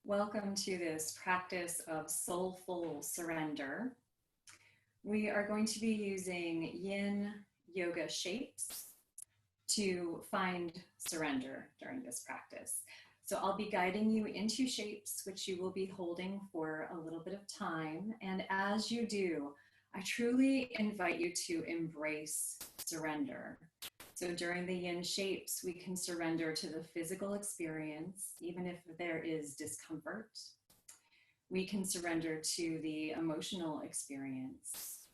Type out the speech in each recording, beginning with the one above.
Welcome to this practice of soulful surrender. We are going to be using yin yoga shapes to find surrender during this practice. So I'll be guiding you into shapes which you will be holding for a little bit of time. And as you do, I truly invite you to embrace surrender. So during the yin shapes, we can surrender to the physical experience, even if there is discomfort. We can surrender to the emotional experience.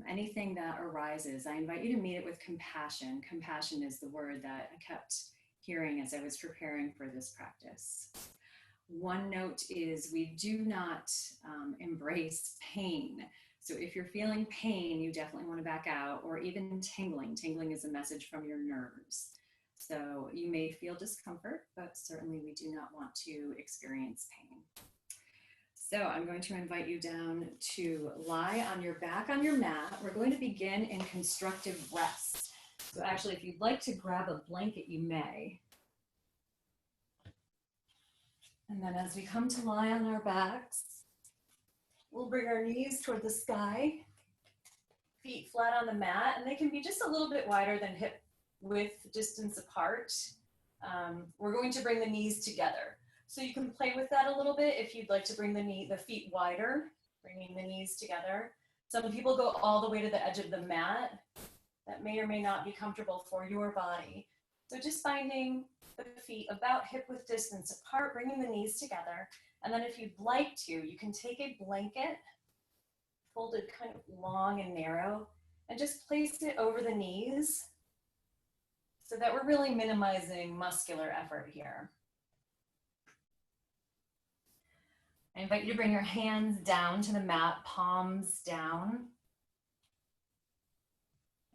Anything that arises, I invite you to meet it with compassion. Compassion is the word that I kept hearing as I was preparing for this practice. One note is we do not embrace pain. So if you're feeling pain, you definitely want to back out, or even tingling. Tingling is a message from your nerves. So you may feel discomfort, but certainly we do not want to experience pain. So I'm going to invite you down to lie on your back on your mat. We're going to begin in constructive rest. So actually, if you'd like to grab a blanket, you may. And then as we come to lie on our backs, we'll bring our knees toward the sky, feet flat on the mat, and they can be just a little bit wider than hip width distance apart. We're going to bring the knees together. So you can play with that a little bit if you'd like to bring the feet wider, bringing the knees together. Some people go all the way to the edge of the mat. That may or may not be comfortable for your body. So just finding the feet about hip width distance apart, bringing the knees together. And then if you'd like to, you can take a blanket, folded kind of long and narrow, and just place it over the knees so that we're really minimizing muscular effort here. I invite you to bring your hands down to the mat, palms down.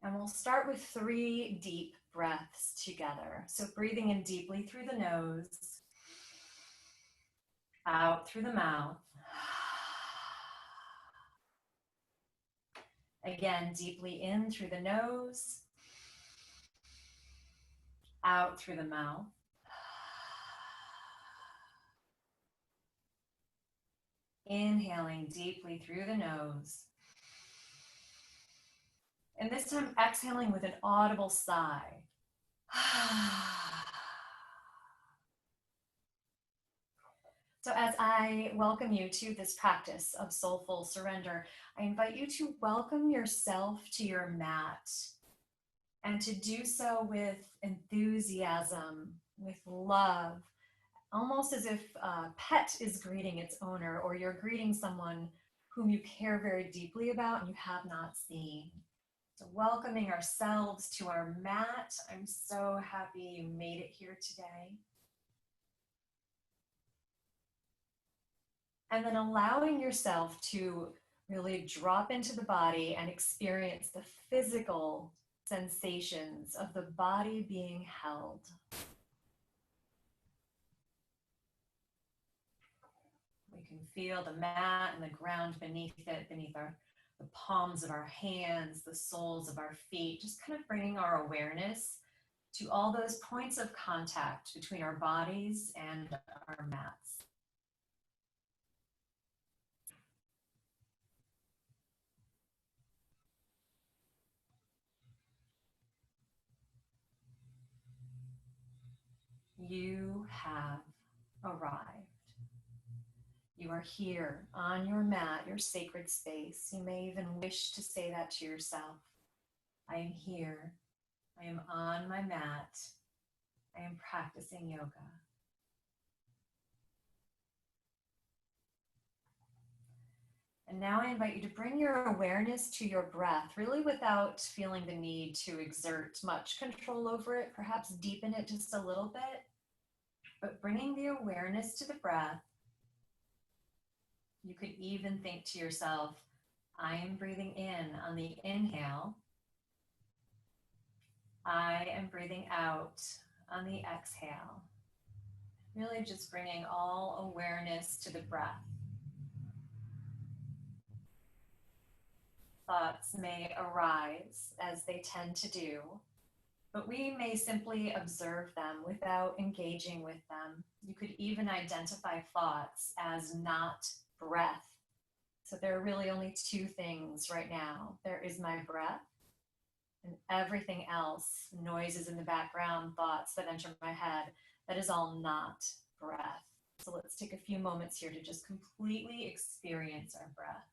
And we'll start with 3 deep breaths together. So breathing in deeply through the nose, out through the mouth. Again, deeply in through the nose, out through the mouth. Inhaling deeply through the nose. And this time exhaling with an audible sigh. So as I welcome you to this practice of soulful surrender, I invite you to welcome yourself to your mat and to do so with enthusiasm, with love, almost as if a pet is greeting its owner, or you're greeting someone whom you care very deeply about and you have not seen. So welcoming ourselves to our mat. I'm so happy you made it here today. And then allowing yourself to really drop into the body and experience the physical sensations of the body being held. We can feel the mat and the ground beneath it, beneath the palms of our hands, the soles of our feet, just kind of bringing our awareness to all those points of contact between our bodies and our mats. You have arrived. You are here on your mat, your sacred space. You may even wish to say that to yourself. I am here. I am on my mat. I am practicing yoga. And now I invite you to bring your awareness to your breath, really without feeling the need to exert much control over it, perhaps deepen it just a little bit, but bringing the awareness to the breath. You could even think to yourself, I am breathing in on the inhale. I am breathing out on the exhale. Really just bringing all awareness to the breath. Thoughts may arise as they tend to do. but we may simply observe them without engaging with them. You could even identify thoughts as not breath. So there are really only two things right now. There is my breath, and everything else, noises in the background, thoughts that enter my head, that is all not breath. So let's take a few moments here to just completely experience our breath.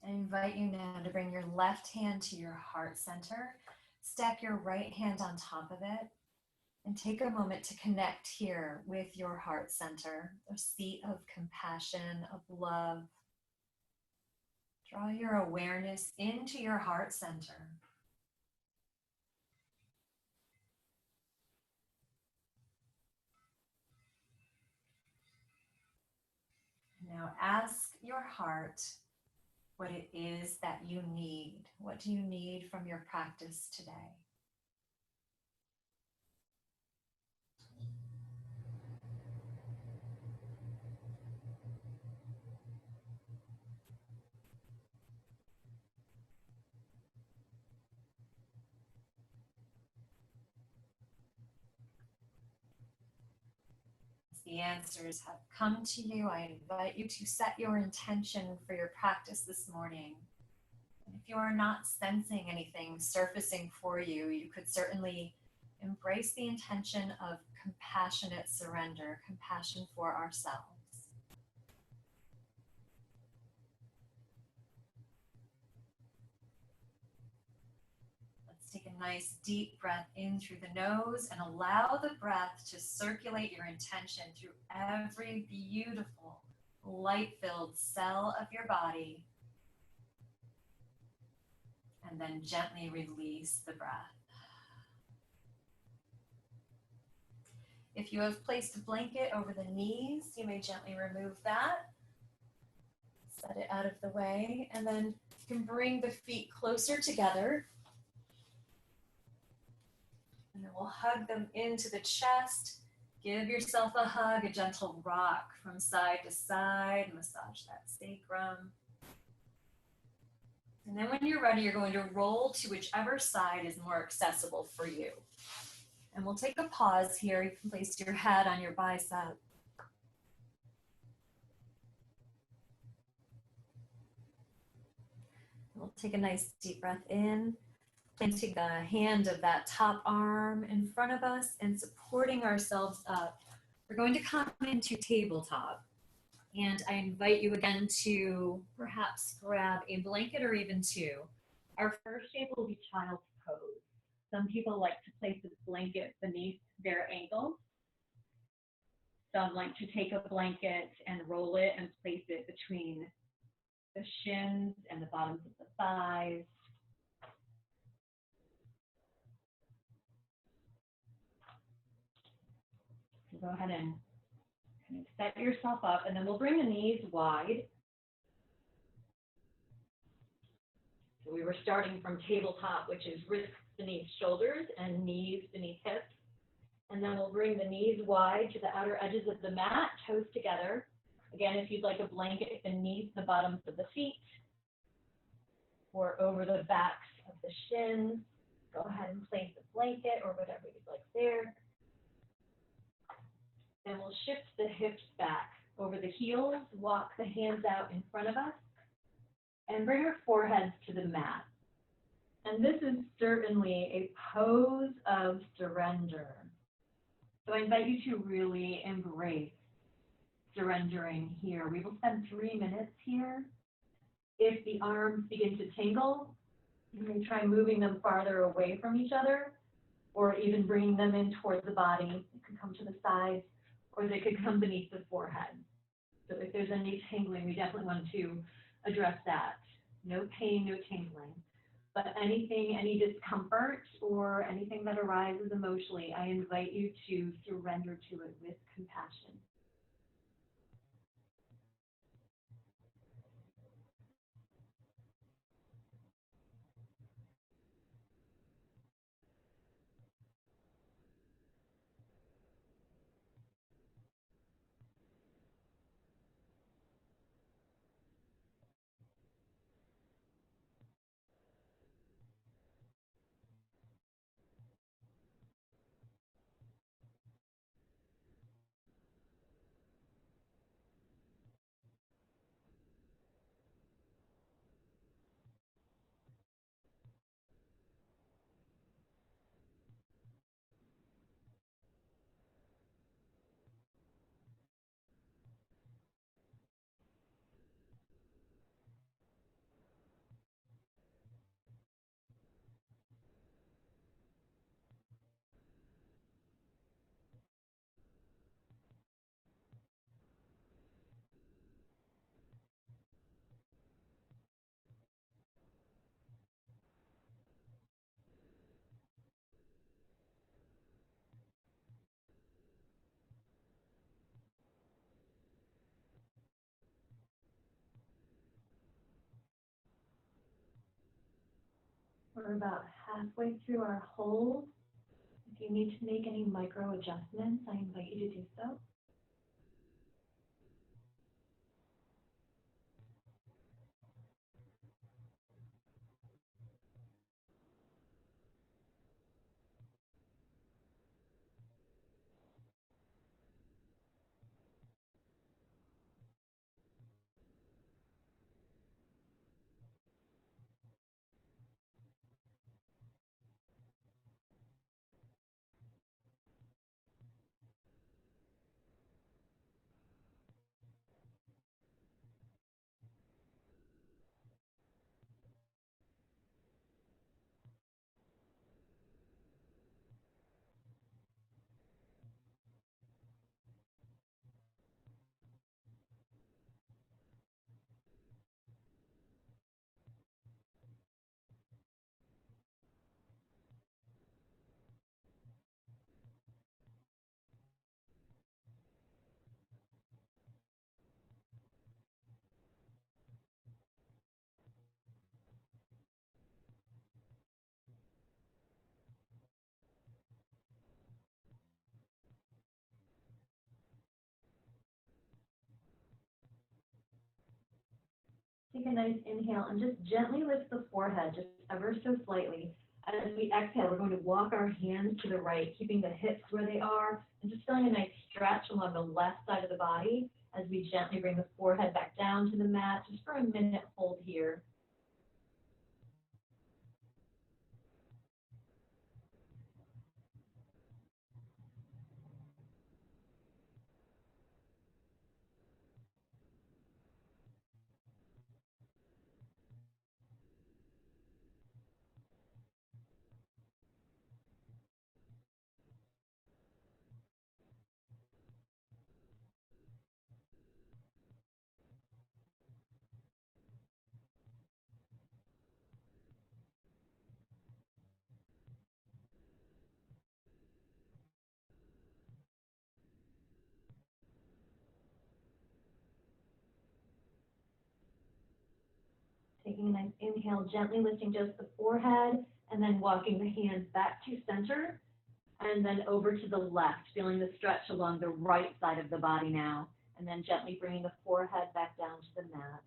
I invite you now to bring your left hand to your heart center, stack your right hand on top of it, and take a moment to connect here with your heart center, a seat of compassion, of love. Draw your awareness into your heart center. Now ask your heart what it is that you need. What do you need from your practice today? As the answers have come to you, I invite you to set your intention for your practice this morning. If you are not sensing anything surfacing for you, you could certainly embrace the intention of compassionate surrender, compassion for ourselves. Let's take a nice deep breath in through the nose and allow the breath to circulate your intention through every beautiful, light-filled cell of your body. And then gently release the breath. If you have placed a blanket over the knees, you may gently remove that. Set it out of the way, and then you can bring the feet closer together. And then we'll hug them into the chest. Give yourself a hug, a gentle rock from side to side. Massage that sacrum. And then when you're ready, you're going to roll to whichever side is more accessible for you. And we'll take a pause here. You can place your head on your bicep. We'll take a nice deep breath in, planting the hand of that top arm in front of us and supporting ourselves up. We're going to come into tabletop. And I invite you again to perhaps grab a blanket or even two. Our first shape will be child's pose. Some people like to place a blanket beneath their ankles. Some like to take a blanket and roll it and place it between the shins and the bottoms of the thighs. So go ahead and kind of set yourself up, and then we'll bring the knees wide. So we were starting from tabletop, which is wrists beneath shoulders and knees beneath hips. And then we'll bring the knees wide to the outer edges of the mat, toes together. Again, if you'd like a blanket beneath the bottoms of the feet or over the backs of the shins, go ahead and place a blanket or whatever you'd like there. Then we'll shift the hips back over the heels, walk the hands out in front of us, and bring our foreheads to the mat. And this is certainly a pose of surrender. So I invite you to really embrace surrendering here. We will spend 3 minutes here. If the arms begin to tingle, you may try moving them farther away from each other, or even bringing them in towards the body. It could come to the sides, or they could come beneath the forehead. So if there's any tingling, we definitely want to address that. No pain, no tingling. But anything, any discomfort or anything that arises emotionally, I invite you to surrender to it with compassion. We're about halfway through our hold. If you need to make any micro adjustments, I invite you to do so. Take a nice inhale and just gently lift the forehead, just ever so slightly. As we exhale, we're going to walk our hands to the right, keeping the hips where they are, and just feeling a nice stretch along the left side of the body as we gently bring the forehead back down to the mat, just for a minute hold here. Taking a nice inhale, gently lifting just the forehead, and then walking the hands back to center, and then over to the left, feeling the stretch along the right side of the body now, and then gently bringing the forehead back down to the mat.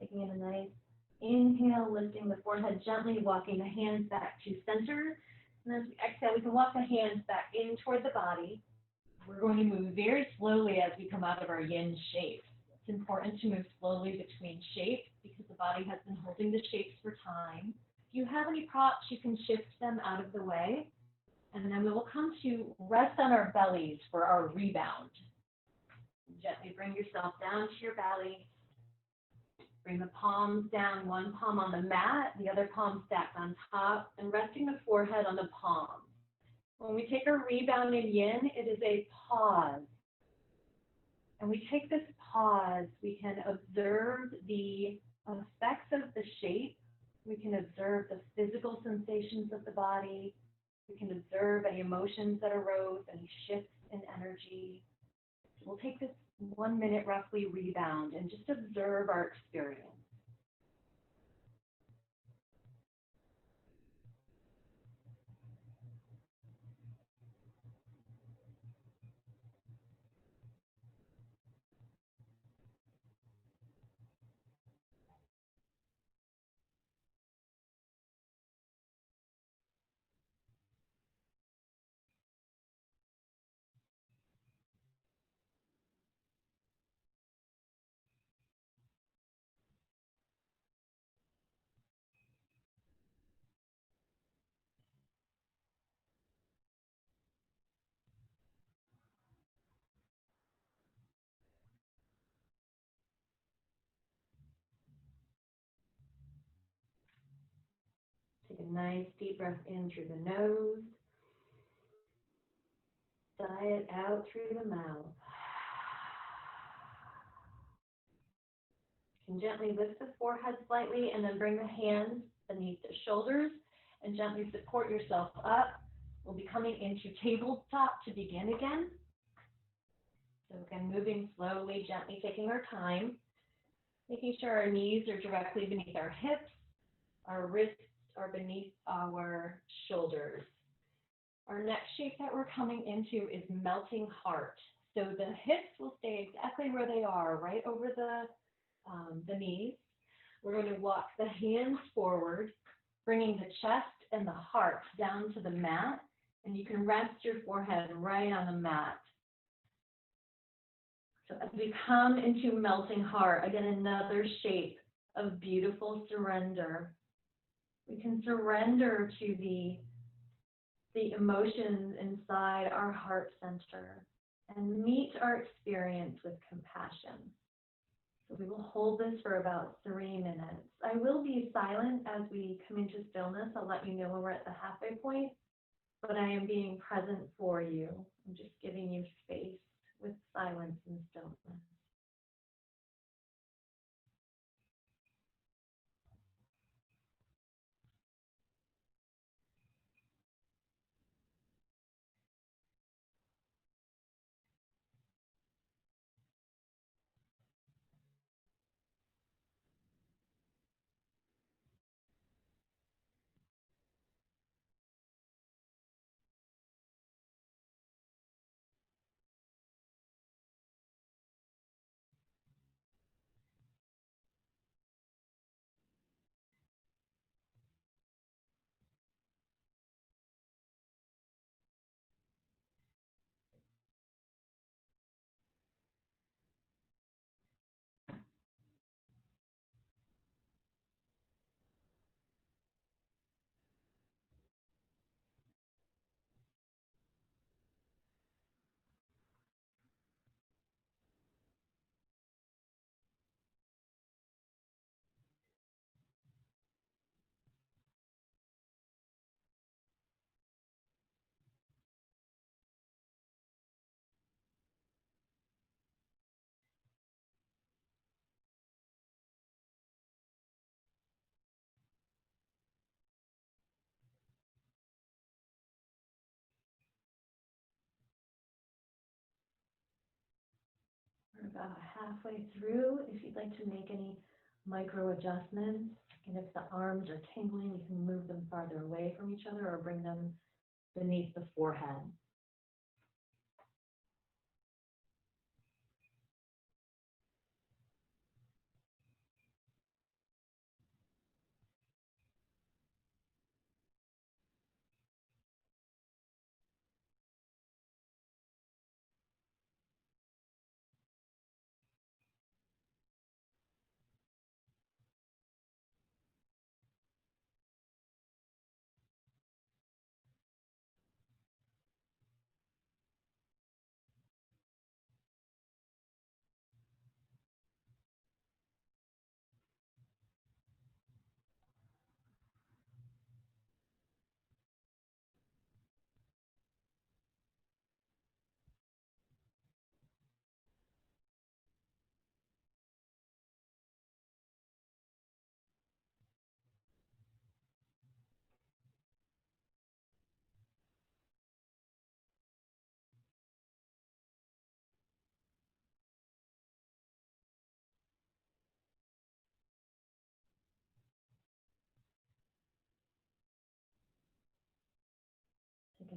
taking in a nice inhale, lifting the forehead gently, walking the hands back to center. And as we exhale, we can walk the hands back in toward the body. We're going to move very slowly as we come out of our yin shape. It's important to move slowly between shapes because the body has been holding the shapes for time. If you have any props, you can shift them out of the way. And then we will come to rest on our bellies for our rebound. Gently bring yourself down to your belly. Bring the palms down, one palm on the mat, the other palm stacked on top, and resting the forehead on the palms. When we take a rebound in yin, it is a pause. And we take this pause, we can observe the effects of the shape. We can observe the physical sensations of the body. We can observe any emotions that arose, any shifts in energy. We'll take this 1 minute roughly rebound and just observe our experience. Take a nice deep breath in through the nose. Sigh it out through the mouth. You can gently lift the forehead slightly and then bring the hands beneath the shoulders and gently support yourself up. We'll be coming into tabletop to begin again. So again, moving slowly, gently, taking our time, making sure our knees are directly beneath our hips, our wrists are beneath our shoulders. Our next shape that we're coming into is melting heart. So the hips will stay exactly where they are, right over the knees. We're going to walk the hands forward, bringing the chest and the heart down to the mat, and you can rest your forehead right on the mat. So as we come into melting heart, again, another shape of beautiful surrender. We can surrender to the emotions inside our heart center and meet our experience with compassion. So we will hold this for about 3 minutes. I will be silent as we come into stillness. I'll let you know when we're at the halfway point, but I am being present for you. I'm just giving you space with silence and stillness. We're about halfway through. If you'd like to make any micro adjustments, and if the arms are tingling, you can move them farther away from each other or bring them beneath the forehead.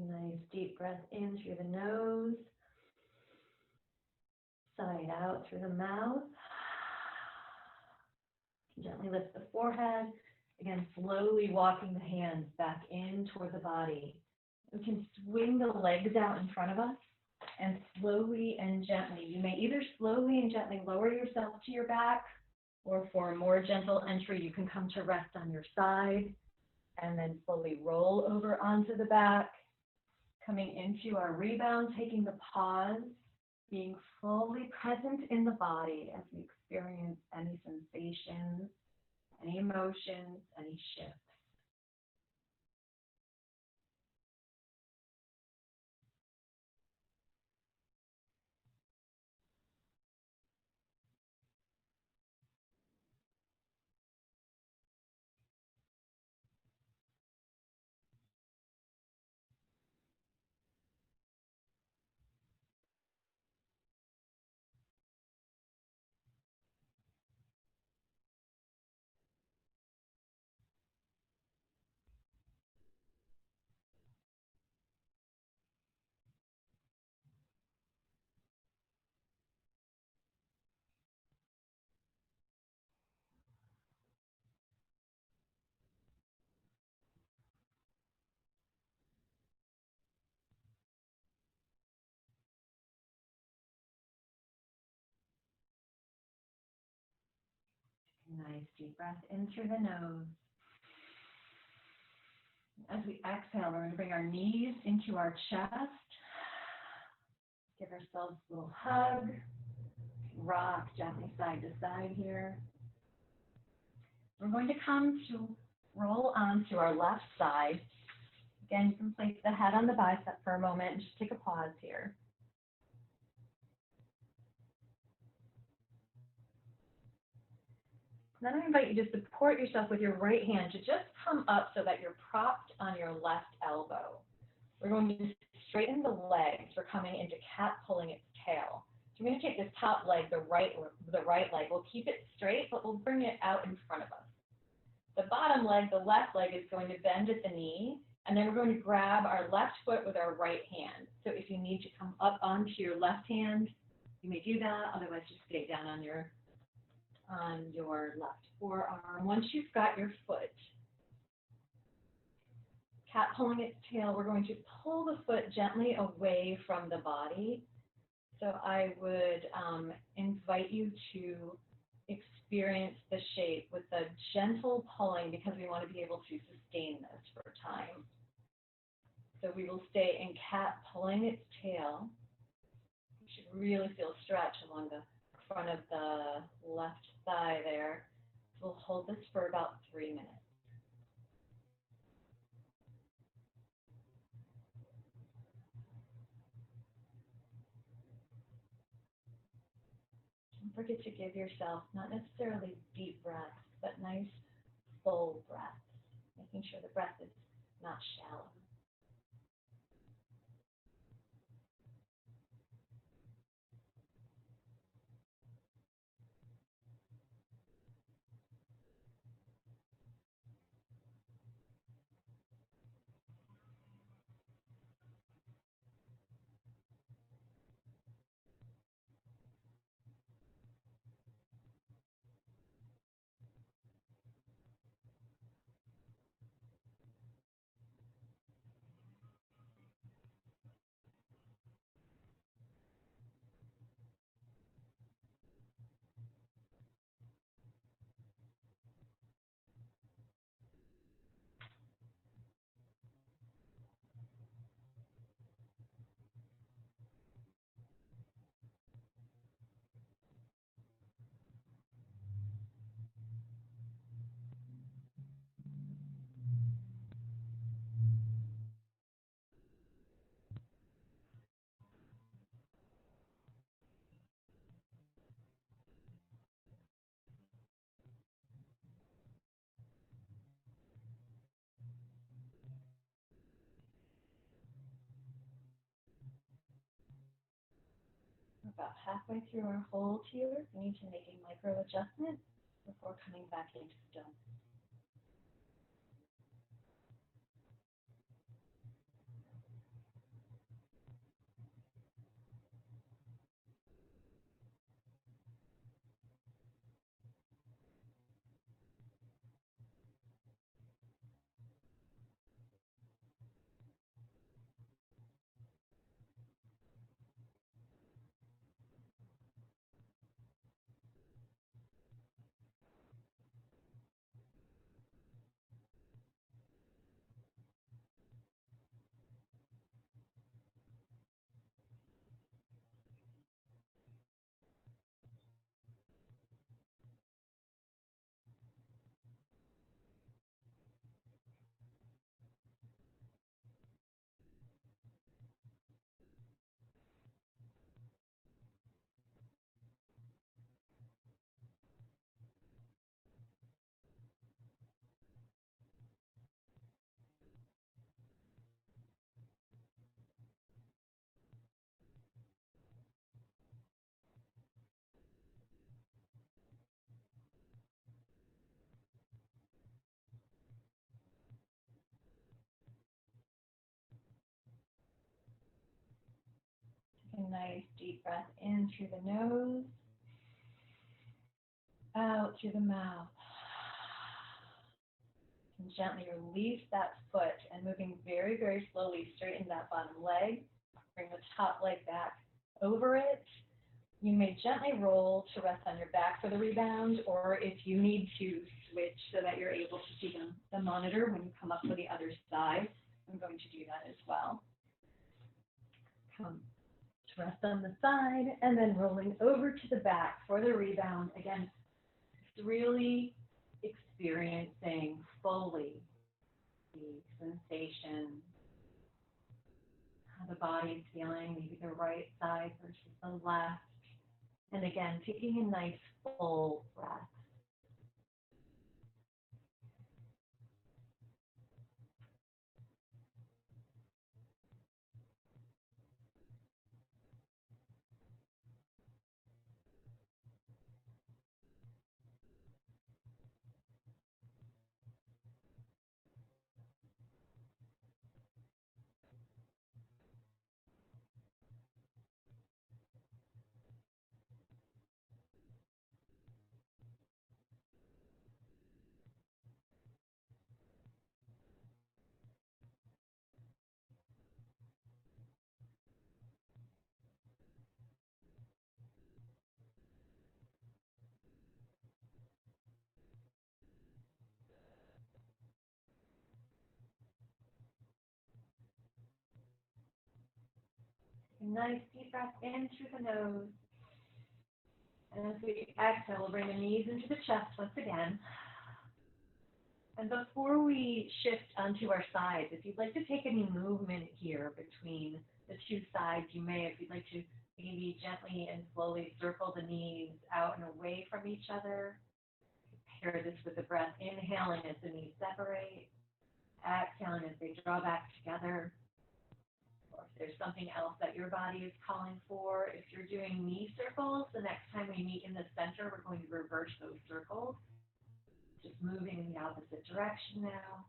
a nice deep breath in through the nose, sigh it out through the mouth. Gently lift the forehead. Again, slowly walking the hands back in toward the body. We can swing the legs out in front of us and slowly and gently. You may either slowly and gently lower yourself to your back, or for a more gentle entry, you can come to rest on your side and then slowly roll over onto the back. Coming into our rebound, taking the pause, being fully present in the body as we experience any sensations, any emotions, any shifts. Nice deep breath in through the nose. As we exhale, we're going to bring our knees into our chest. Give ourselves a little hug. Rock gently side to side here. We're going to come to roll onto our left side. Again, you can place the head on the bicep for a moment and just take a pause here. Then I invite you to support yourself with your right hand to just come up so that you're propped on your left elbow. We're going to straighten the legs. We're coming into cat pulling its tail. So we're going to take this top leg, the right leg. We'll keep it straight, but we'll bring it out in front of us. The bottom leg, the left leg, is going to bend at the knee, and then we're going to grab our left foot with our right hand. So if you need to come up onto your left hand, you may do that. Otherwise, just stay down on your left forearm. Once you've got your foot, cat pulling its tail, we're going to pull the foot gently away from the body. So I would invite you to experience the shape with a gentle pulling, because we want to be able to sustain this for time. So we will stay in cat pulling its tail. You should really feel stretch along the front of the left thigh there. So we'll hold this for about 3 minutes. Don't forget to give yourself not necessarily deep breaths, but nice full breaths, making sure the breath is not shallow. About halfway through our hold here, we need to make a micro adjustment before coming back into stillness. a nice deep breath in through the nose, out through the mouth. And gently release that foot and moving very, very slowly straighten that bottom leg. Bring the top leg back over it. You may gently roll to rest on your back for the rebound, or if you need to switch so that you're able to see the monitor when you come up to the other side, I'm going to do that as well. Come to rest on the side, and then rolling over to the back for the rebound. Again, it's really experiencing fully the sensation, how the body is feeling, maybe the right side versus the left. And again, taking a nice full breath. A nice deep breath in through the nose. And as we exhale, we'll bring the knees into the chest once again. And before we shift onto our sides, if you'd like to take any movement here between the two sides, you may. If you'd like to maybe gently and slowly circle the knees out and away from each other. Pair this with the breath, inhaling as the knees separate, exhaling as they draw back together. Or if there's something else that your body is calling for, if you're doing knee circles, the next time we meet in the center, we're going to reverse those circles. Just moving in the opposite direction now.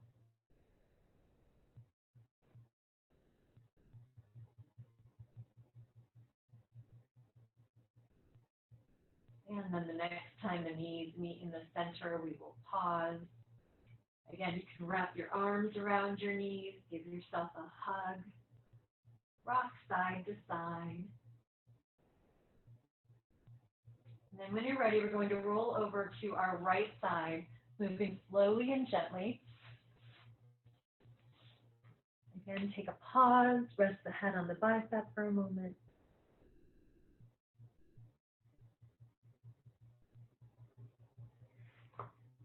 And then the next time the knees meet in the center, we will pause. Again, you can wrap your arms around your knees, give yourself a hug, rock side to side. And then when you're ready, we're going to roll over to our right side, moving slowly and gently. Again, take a pause, rest the head on the bicep for a moment.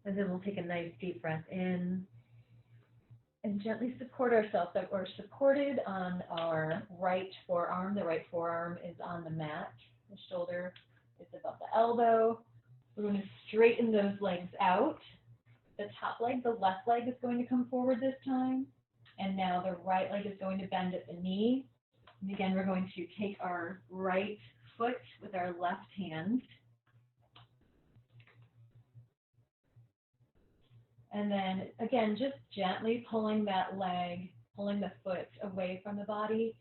And then we'll take a nice deep breath in and gently support ourselves. So we're supported on our right forearm. The right forearm is on the mat. The shoulder is above the elbow. We're going to straighten those legs out. The top leg, the left leg is going to come forward this time. And now the right leg is going to bend at the knee. And again, we're going to take our right foot with our left hand. And then, again, just gently pulling that leg, pulling the foot away from the body,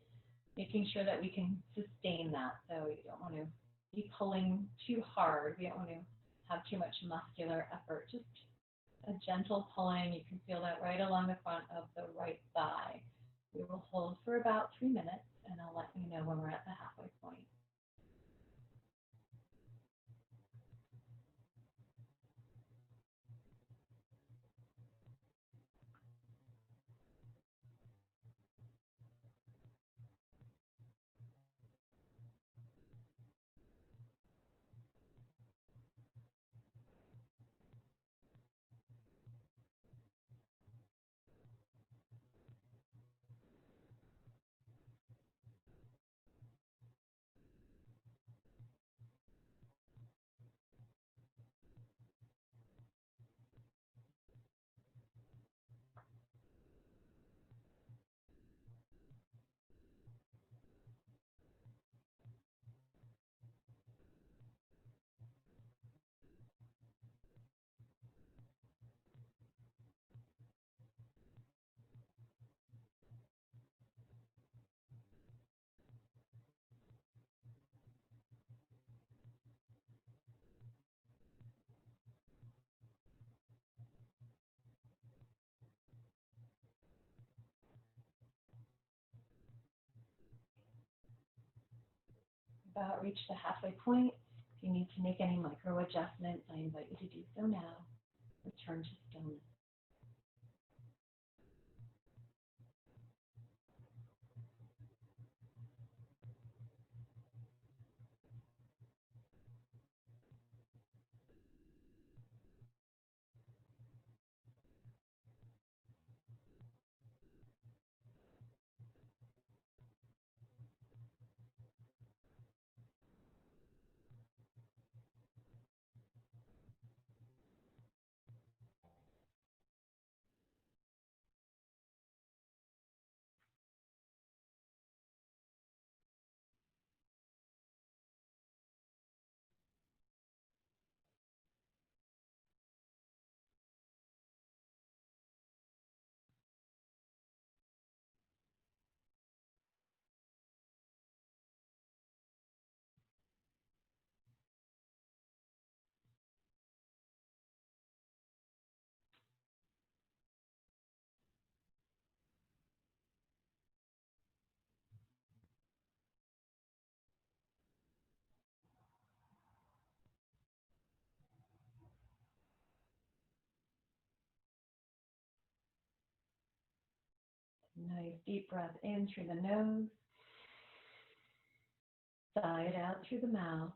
making sure that we can sustain that. So you don't want to be pulling too hard. We don't want to have too much muscular effort. Just a gentle pulling. You can feel that right along the front of the right thigh. We will hold for about 3 minutes, and I'll let you know when we're at the halfway point. about reached the halfway point. If you need to make any micro adjustments, I invite you to do so now. Return to stillness. Nice deep breath in through the nose. Sigh it out through the mouth.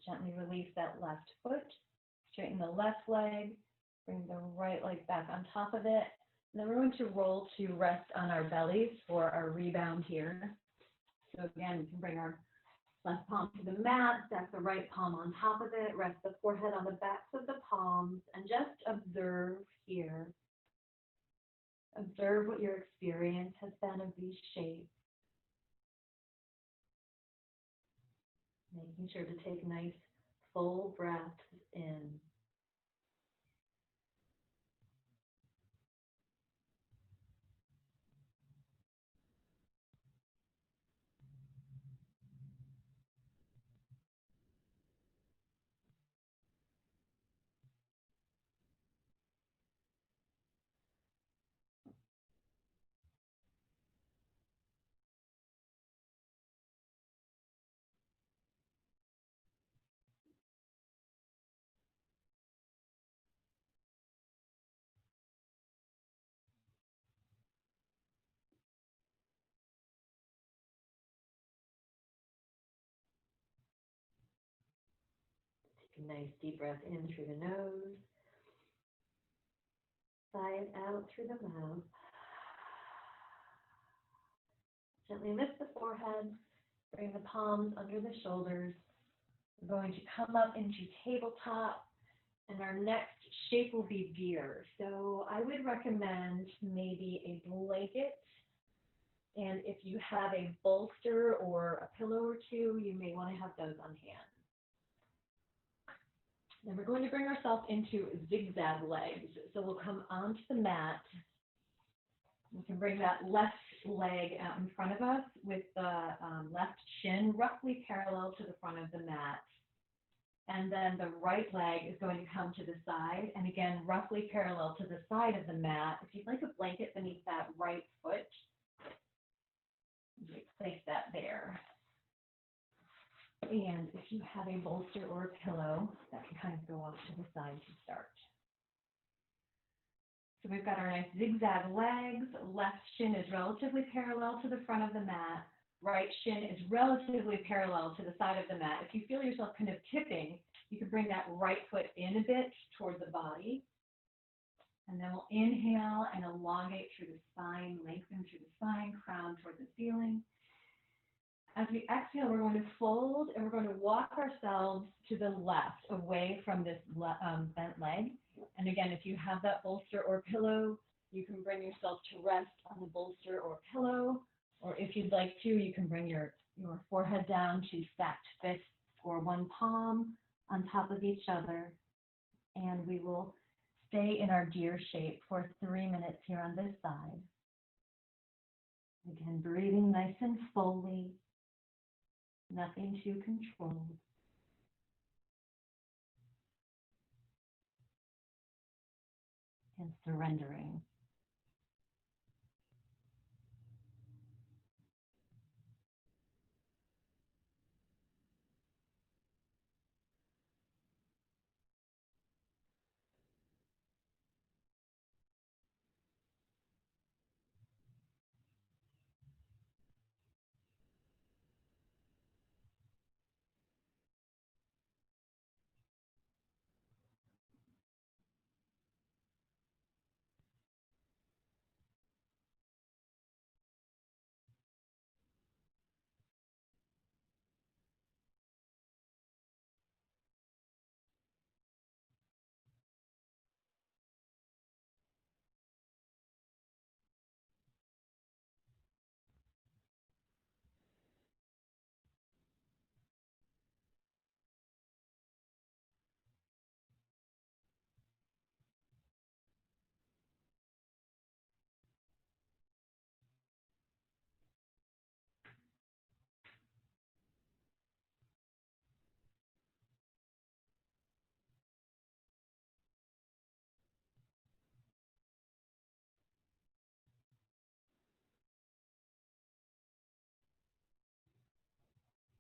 Gently release that left foot. Straighten the left leg. Bring the right leg back on top of it. And then we're going to roll to rest on our bellies for our rebound here. So again, we can bring our left palm to the mat, stack the right palm on top of it, rest the forehead on the backs of the palms, and just observe here. Observe what your experience has been of these shapes. Making sure to take nice full breaths in. Take a nice deep breath in through the nose. Sigh it out through the mouth. Gently lift the forehead. Bring the palms under the shoulders. We're going to come up into tabletop. And our next shape will be deer. So I would recommend maybe a blanket. And if you have a bolster or a pillow or two, you may want to have those on hand. Then we're going to bring ourselves into zigzag legs. So we'll come onto the mat. We can bring that left leg out in front of us with the left shin roughly parallel to the front of the mat. And then the right leg is going to come to the side, and again, roughly parallel to the side of the mat. If you'd like a blanket beneath that right foot, you place that there. And if you have a bolster or a pillow, that can kind of go off to the side to start. So we've got our nice zigzag legs. Left shin is relatively parallel to the front of the mat. Right shin is relatively parallel to the side of the mat. If you feel yourself kind of tipping, you can bring that right foot in a bit toward the body. And then we'll inhale and elongate through the spine, lengthen through the spine, crown toward the ceiling. As we exhale, we're going to fold and we're going to walk ourselves to the left, away from this bent leg. And again, if you have that bolster or pillow, you can bring yourself to rest on the bolster or pillow. Or if you'd like to, you can bring your forehead down to stacked fists or one palm on top of each other. And we will stay in our deer shape for 3 minutes here on this side. Again, breathing nice and fully, nothing too controlled. And surrendering.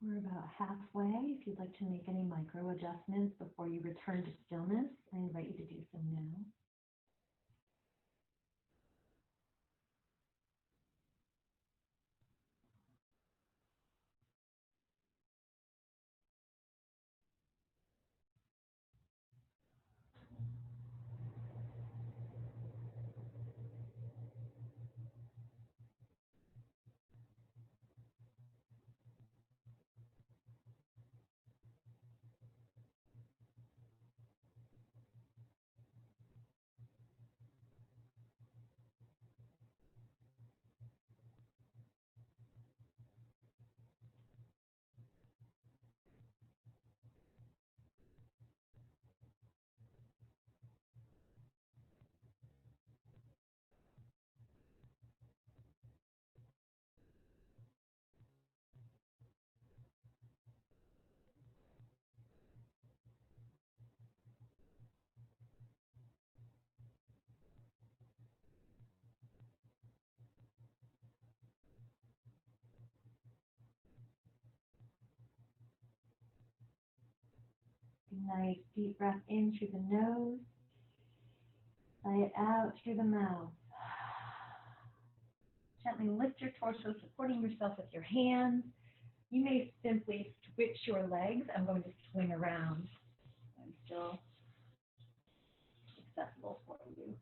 We're about halfway. If you'd like to make any micro adjustments before you return to stillness, I invite you to do so now. Nice deep breath in through the nose. Sigh it out through the mouth. Gently lift your torso, supporting yourself with your hands. You may simply switch your legs. I'm going to swing around. I'm still accessible for you.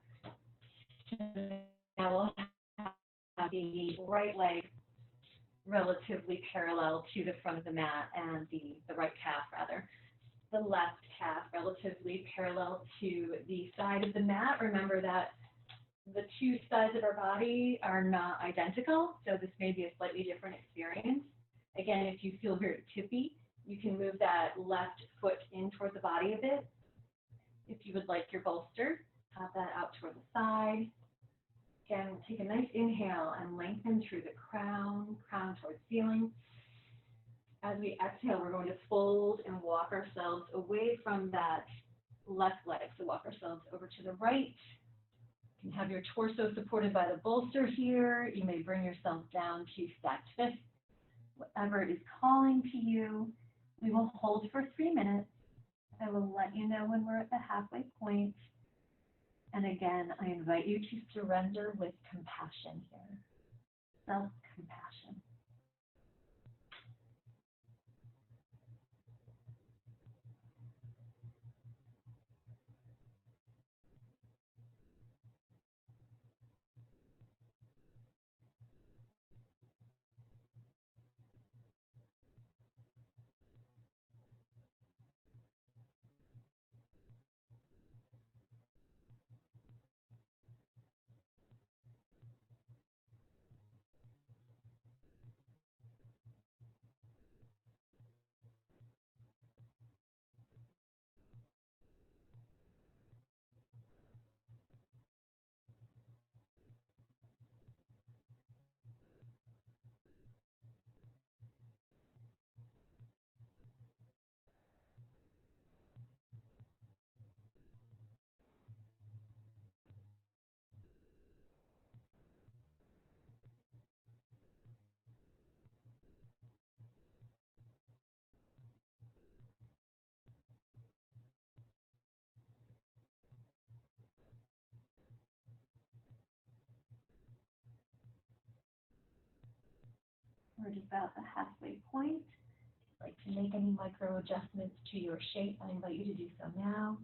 Now we'll have the right leg relatively parallel to the front of the mat and the right calf rather. The left calf relatively parallel to the side of the mat. Remember that the two sides of our body are not identical, so this may be a slightly different experience. Again, if you feel very tippy, you can move that left foot in toward the body a bit. If you would like your bolster, pop that out toward the side. Again, take a nice inhale and lengthen through the crown towards ceiling. As we exhale, we're going to fold and walk ourselves away from that left leg. So walk ourselves over to the right. You can have your torso supported by the bolster here. You may bring yourself down to stacked fists. Whatever is calling to you, we will hold for 3 minutes. I will let you know when we're at the halfway point. And again, I invite you to surrender with compassion here. Self-compassion. We're at about the halfway point. If you'd like to make any micro adjustments to your shape, I invite you to do so now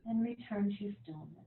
and return to stillness.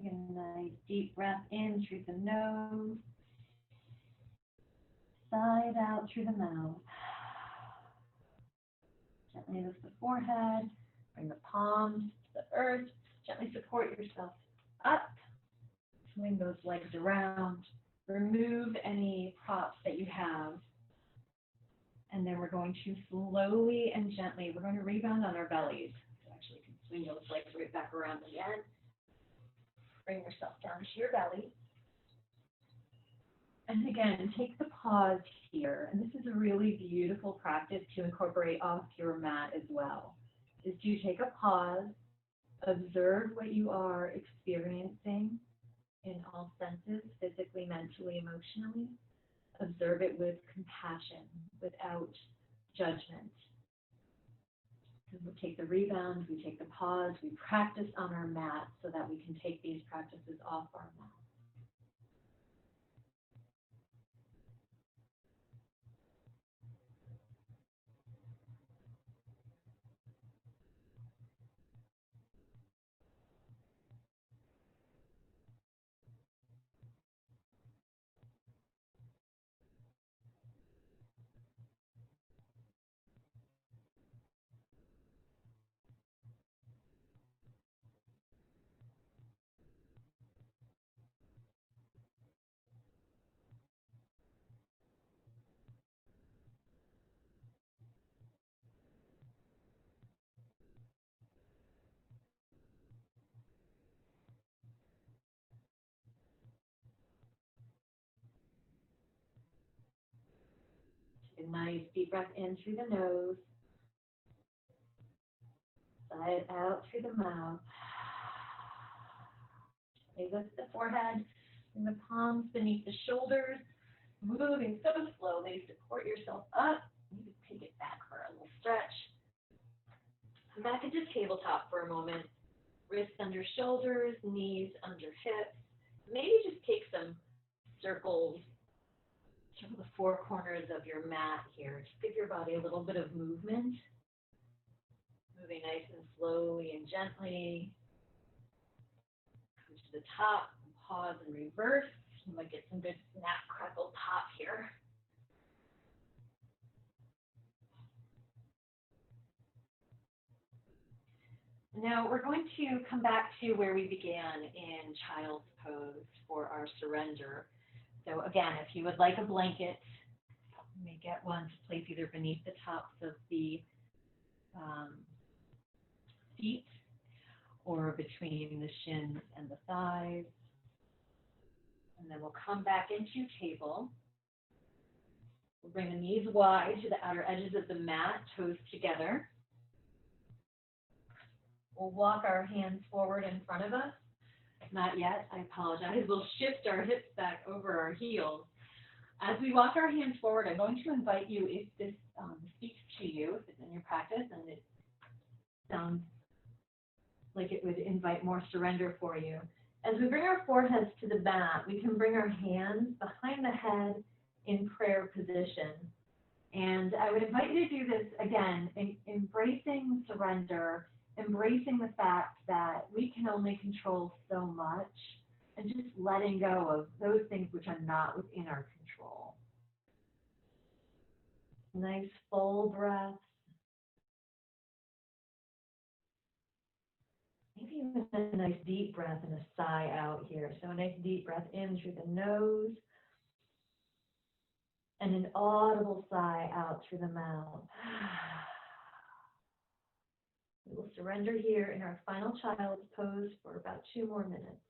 Take a nice deep breath in through the nose. Sigh it out through the mouth. Gently lift the forehead. Bring the palms to the earth. Gently support yourself up. Swing those legs around. Remove any props that you have. And then we're going to slowly and gently, we're going to rebound on our bellies. So actually you can swing those legs right back around again. Bring yourself down to your belly. And again, take the pause here. And this is a really beautiful practice to incorporate off your mat as well. Is to take a pause, observe what you are experiencing in all senses, physically, mentally, emotionally. Observe it with compassion, without judgment. So we take the rebound, we take the pause, we practice on our mat so that we can take these practices off our mat. Take a nice deep breath in through the nose. Sigh it out through the mouth. Lift the forehead and the palms beneath the shoulders. Moving so slowly, support yourself up. You can take it back for a little stretch. Come back into tabletop for a moment. Wrists under shoulders, knees under hips. Maybe just take some circles through the four corners of your mat here. Just give your body a little bit of movement. Moving nice and slowly and gently. Come to the top, pause and reverse. You might get some good snap, crackle pop here. Now we're going to come back to where we began in child's pose for our surrender. So again, if you would like a blanket, you may get one to place either beneath the tops of the feet or between the shins and the thighs. And then we'll come back into table. We'll bring the knees wide to the outer edges of the mat, toes together. We'll walk our hands forward in front of us. Not yet, I apologize. We'll shift our hips back over our heels. As we walk our hands forward, I'm going to invite you, if this speaks to you, if it's in your practice, and it sounds like it would invite more surrender for you. As we bring our foreheads to the mat, we can bring our hands behind the head in prayer position. And I would invite you to do this again, embracing surrender, embracing the fact that we can only control so much, and just letting go of those things which are not within our control. Nice full breath. Maybe even a nice deep breath and a sigh out here. So a nice deep breath in through the nose, and an audible sigh out through the mouth. We will surrender here in our final child's pose for about 2 more minutes.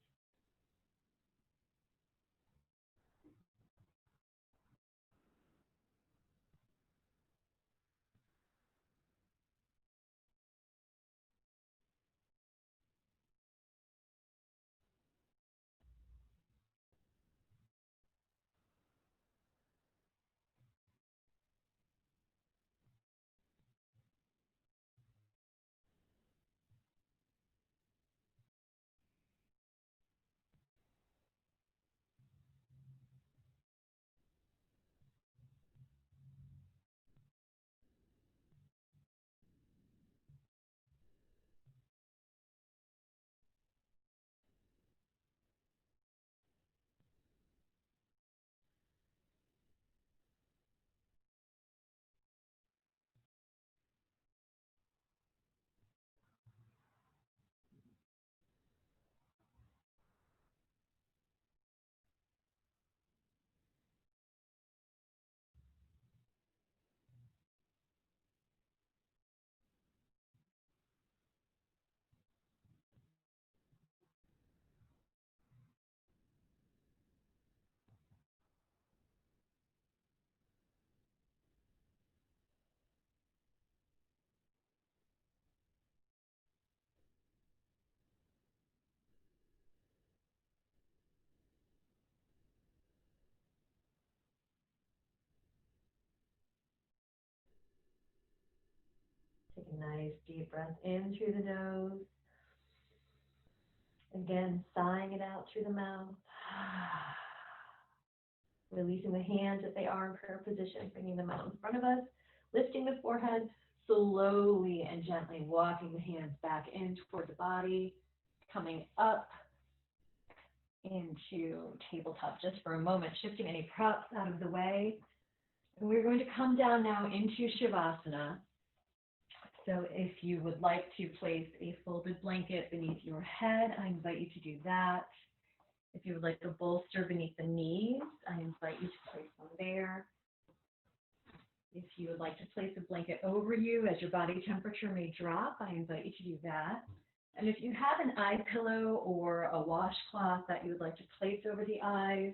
Take a nice deep breath in through the nose. Again, sighing it out through the mouth. Releasing the hands if they are in prayer position, bringing them out in front of us. Lifting the forehead, slowly and gently walking the hands back in toward the body. Coming up into tabletop just for a moment, shifting any props out of the way. And we're going to come down now into Shavasana. So if you would like to place a folded blanket beneath your head, I invite you to do that. If you would like a bolster beneath the knees, I invite you to place one there. If you would like to place a blanket over you as your body temperature may drop, I invite you to do that. And if you have an eye pillow or a washcloth that you would like to place over the eyes,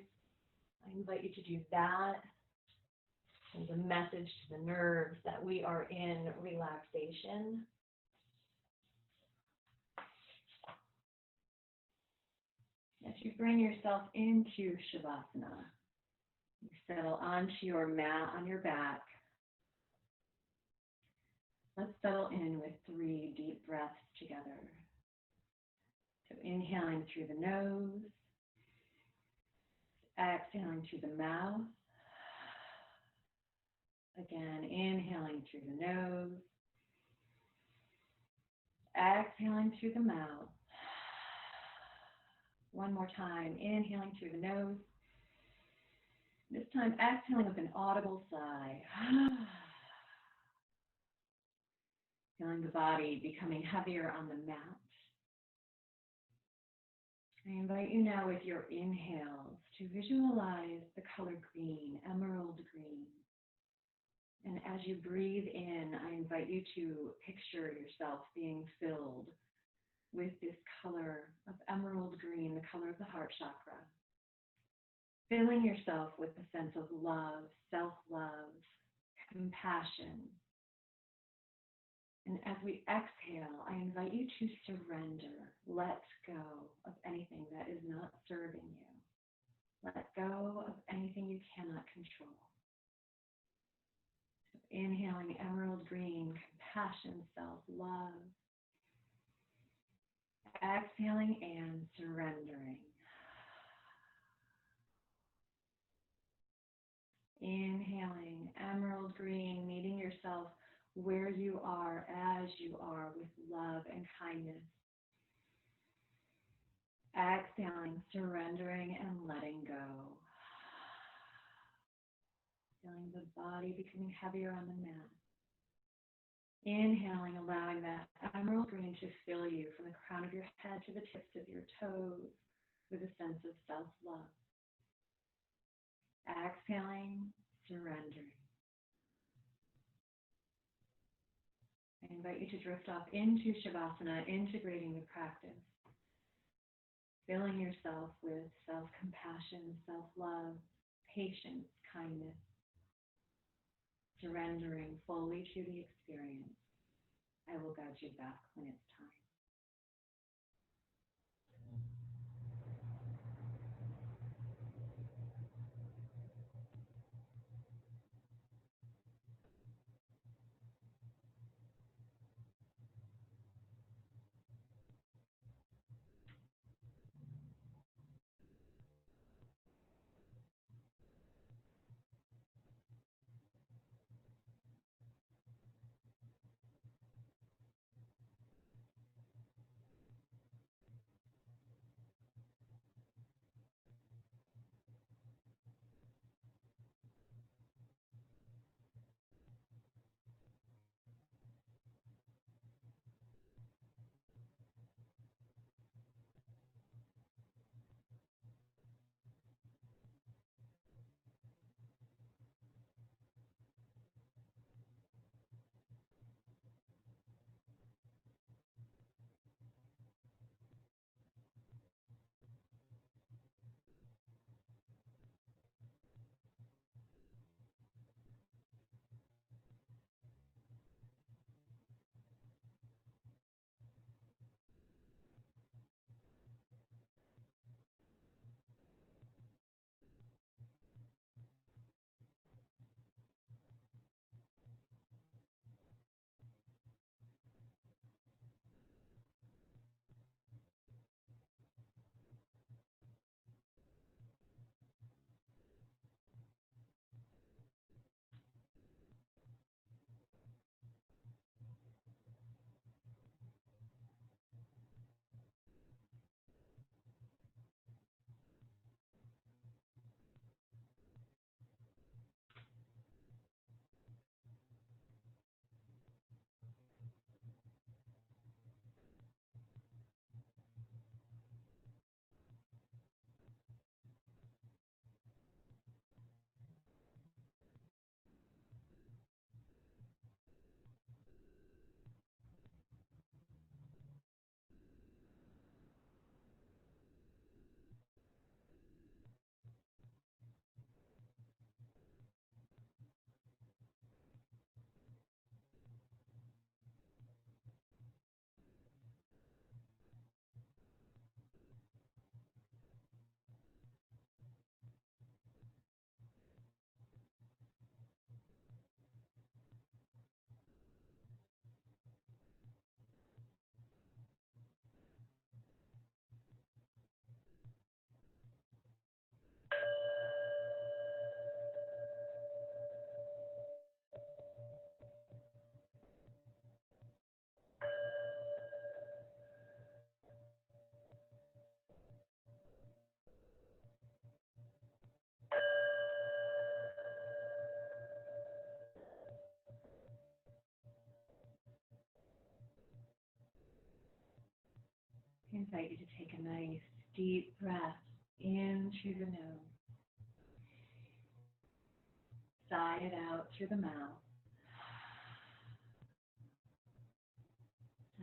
I invite you to do that. Send a message to the nerves that we are in relaxation. As you bring yourself into Shavasana, you settle onto your mat on your back. Let's settle in with 3 deep breaths together. So inhaling through the nose, exhaling through the mouth. Again, inhaling through the nose, exhaling through the mouth. One more time, inhaling through the nose. This time, exhaling with an audible sigh. Feeling the body becoming heavier on the mat. I invite you now with your inhales to visualize the color green, emerald green. And as you breathe in, I invite you to picture yourself being filled with this color of emerald green, the color of the heart chakra. Filling yourself with a sense of love, self-love, compassion. And as we exhale, I invite you to surrender, let go of anything that is not serving you. Let go of anything you cannot control. So inhaling emerald green, compassion, self-love. Exhaling and surrendering. Inhaling emerald green, meeting yourself where you are, as you are, with love and kindness. Exhaling, surrendering, and letting go. Feeling the body becoming heavier on the mat. Inhaling, allowing that emerald green to fill you from the crown of your head to the tips of your toes with a sense of self-love. Exhaling, surrendering. I invite you to drift off into Shavasana, integrating the practice. Filling yourself with self-compassion, self-love, patience, kindness. Surrendering fully to the experience. I will guide you back when it's time. I invite you to take a nice deep breath in through the nose. Sigh it out through the mouth.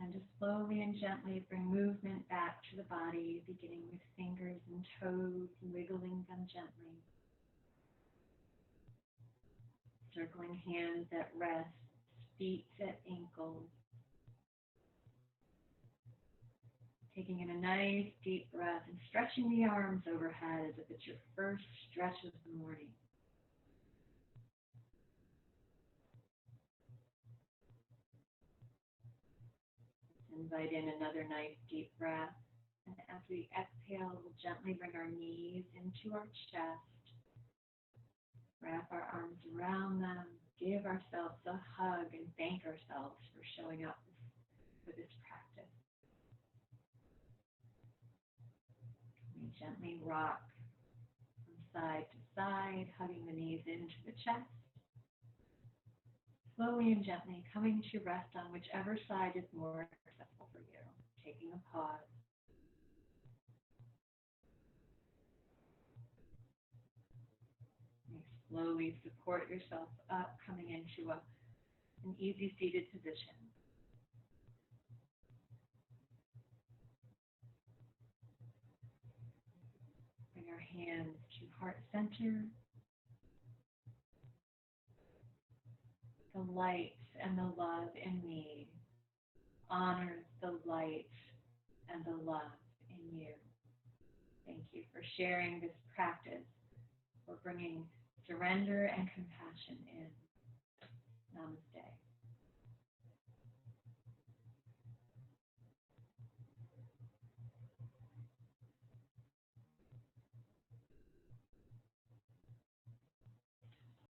And just slowly and gently bring movement back to the body, beginning with fingers and toes, wiggling them gently. Circling hands at rest, feet at ankles. Taking in a nice deep breath and stretching the arms overhead as if it's your first stretch of the morning. Invite in another nice deep breath. And as we exhale, we'll gently bring our knees into our chest. Wrap our arms around them. Give ourselves a hug and thank ourselves for showing up for this practice. We gently rock from side to side, hugging the knees into the chest. Slowly and gently coming to rest on whichever side is more accessible for you. Taking a pause. You slowly support yourself up, coming into an easy seated position. Bring our hands to heart center. The light and the love in me honors the light and the love in you. Thank you for sharing this practice, for bringing surrender and compassion in. Namaste.